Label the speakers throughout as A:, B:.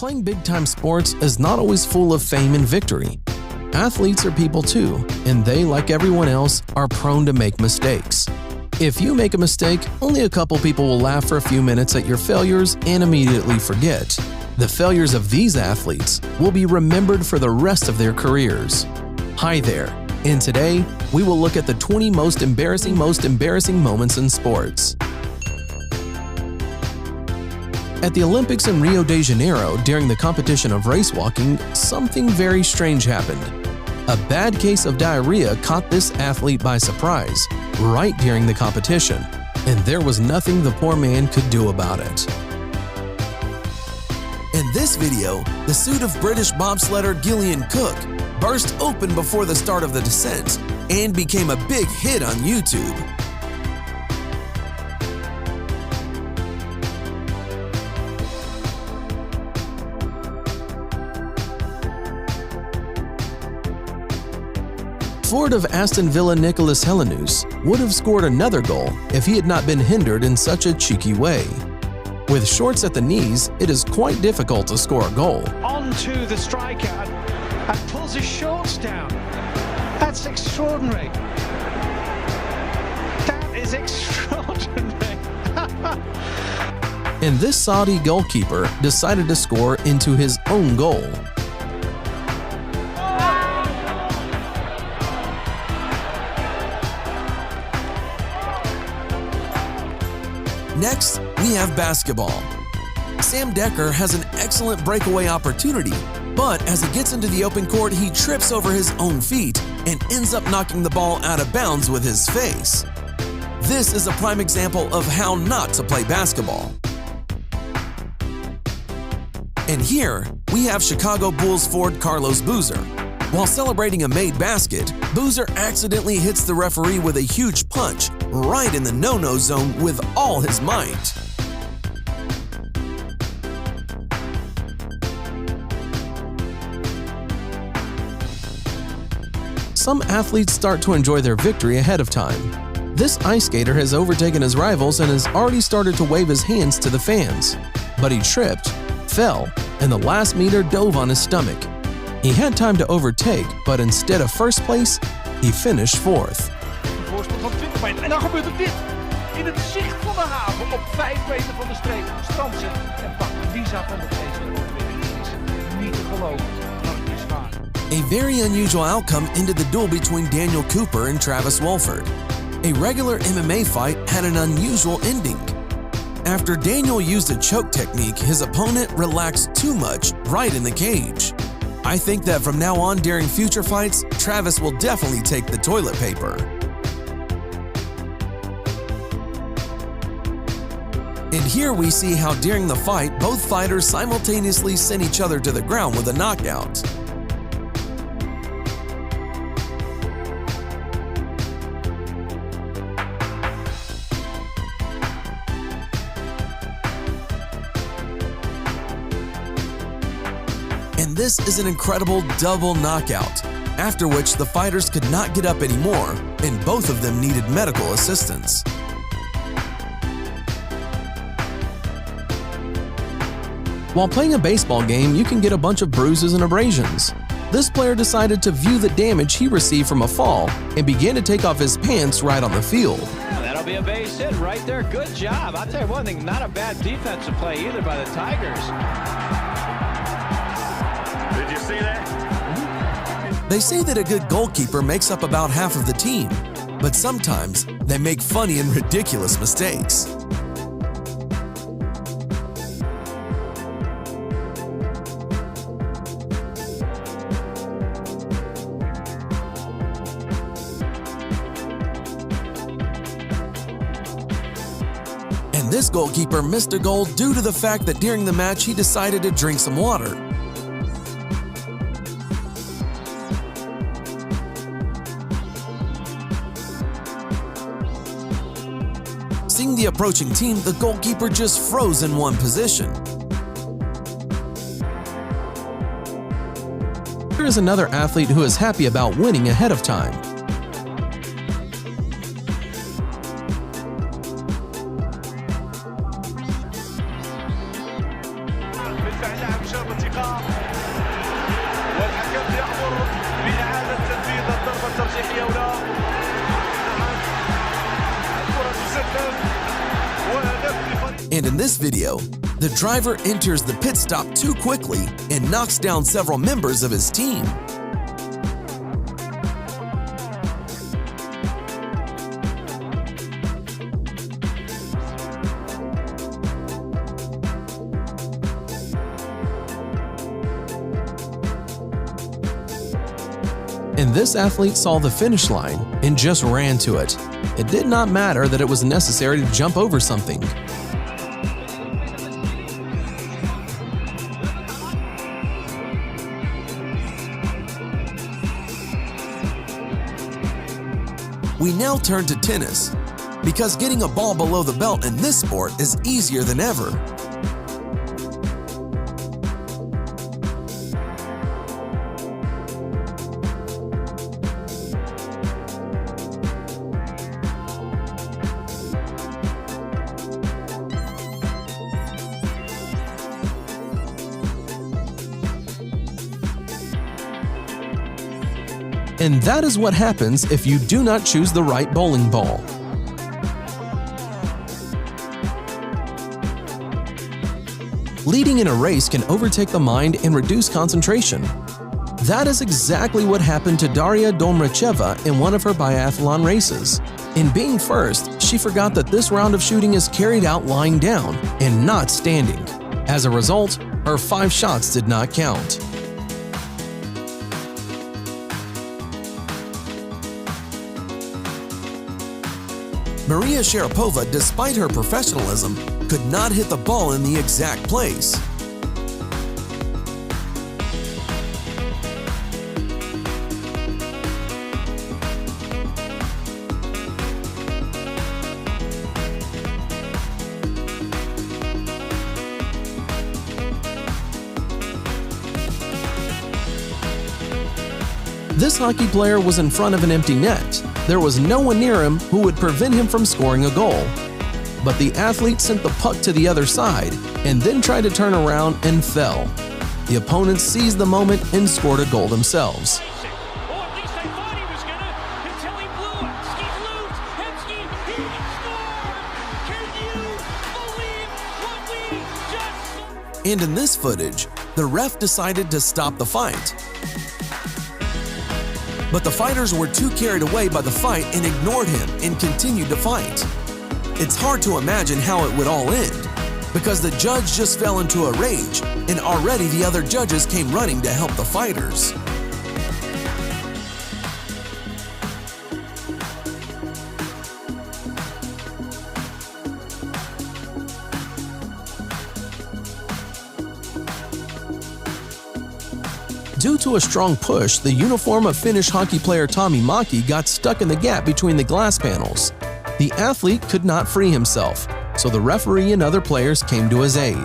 A: Playing big-time sports is not always full of fame and victory. Athletes are people too, and they, like everyone else, are prone to make mistakes. If you make a mistake, only a couple people will laugh for a few minutes at your failures and immediately forget. The failures of these athletes will be remembered for the rest of their careers. Hi there, and today we will look at the 20 most embarrassing moments in sports. At the Olympics in Rio de Janeiro during the competition of race walking, something very strange happened. A bad case of diarrhea caught this athlete by surprise, right during the competition, and there was nothing the poor man could do about it. In this video, the suit of British bobsledder Gillian Cook burst open before the start of the descent and became a big hit on YouTube. Forward of Aston Villa Nicolas Helenius would have scored another goal if he had not been hindered in such a cheeky way. With shorts at the knees, it is quite difficult to score a goal.
B: On to the striker and pulls his shorts down. That's extraordinary. That is extraordinary.
A: And this Saudi goalkeeper decided to score into his own goal. Next, we have basketball. Sam Dekker has an excellent breakaway opportunity, but as he gets into the open court, he trips over his own feet and ends up knocking the ball out of bounds with his face. This is a prime example of how not to play basketball. And here, we have Chicago Bulls forward Carlos Boozer. While celebrating a made basket, Boozer accidentally hits the referee with a huge punch right in the no-no zone with all his might. Some athletes start to enjoy their victory ahead of time. This ice skater has overtaken his rivals and has already started to wave his hands to the fans. But he tripped, fell, and the last meter dove on his stomach. He had time to overtake, but instead of first place, he finished fourth.
B: Een voorsprong van 20 meter. En dan gebeurt er dit. In het zicht van de haven op 5 meter van de streep. Strandt zich en pakt de visa van de feest. Het is niet te geloven, maar het is waar.
A: A very unusual outcome ended the duel between Daniel Cooper and Travis Wolford. A regular MMA fight had an unusual ending. After Daniel used a choke technique, his opponent relaxed too much right in the cage. I think that from now on during future fights, Travis will definitely take the toilet paper. And here we see how during the fight, both fighters simultaneously sent each other to the ground with a knockout. And this is an incredible double knockout, after which the fighters could not get up anymore, and both of them needed medical assistance. While playing a baseball game, you can get a bunch of bruises and abrasions. This player decided to view the damage he received from a fall and began to take off his pants right on the field.
C: That'll be a base hit right there. Good job. I'll tell you one thing, not a bad defensive play either by the Tigers.
D: Did you see that?
A: They say that a good goalkeeper makes up about half of the team, but sometimes they make funny and ridiculous mistakes. And this goalkeeper missed a goal due to the fact that during the match he decided to drink some water. Seeing the approaching team, the goalkeeper just froze in one position. Here is another athlete who is happy about winning ahead of time.
D: Met zijn duimpjes op het
E: And in this video, the driver enters the pit stop too quickly and knocks down several members of his team.
A: And this athlete saw the finish line and just ran to it. It did not matter that it was necessary to jump over something.
E: We now turn to tennis, because getting a ball below the belt in this sport is easier than ever.
A: And that is what happens if you do not choose the right bowling ball. Leading in a race can overtake the mind and reduce concentration. That is exactly what happened to Daria Domracheva in one of her biathlon races. In being first, she forgot that this round of shooting is carried out lying down and not standing. As a result, her 5 shots did not count.
E: Maria Sharapova, despite her professionalism, could not hit the ball in the exact place.
A: This hockey player was in front of an empty net. There was no one near him who would prevent him from scoring a goal. But the athlete sent the puck to the other side and then tried to turn around and fell. The opponents seized the moment and scored a goal themselves.
B: Or at least they thought he was gonna until he blew it. Ski's loose. Hemsky, he scored! Can you believe what we just saw?
E: And in this footage, the ref decided to stop the fight. But the fighters were too carried away by the fight and ignored him and continued to fight. It's hard to imagine how it would all end, because the judge just fell into a rage and already the other judges came running to help the fighters.
A: Due to a strong push, the uniform of Finnish hockey player Tommy Maki got stuck in the gap between the glass panels. The athlete could not free himself, so the referee and other players came to his aid.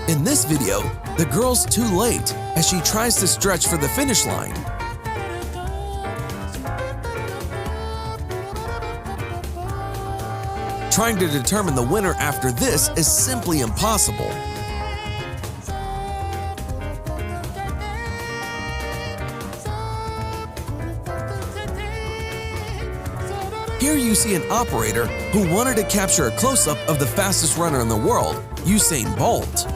E: In this video, the girl's too late as she tries to stretch for the finish line. Trying to determine the winner after this is simply impossible. Here you see an operator who wanted to capture a close-up of the fastest runner in the world, Usain Bolt.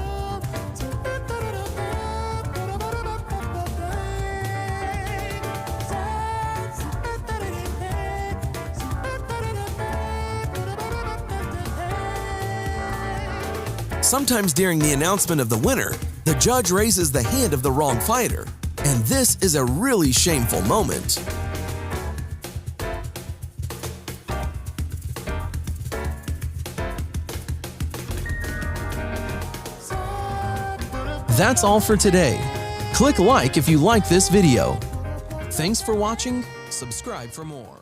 E: Sometimes during the announcement of the winner, the judge raises the hand of the wrong fighter, and this is a really shameful moment.
A: That's all for today. Click like if you like this video. Thanks for watching. Subscribe for more.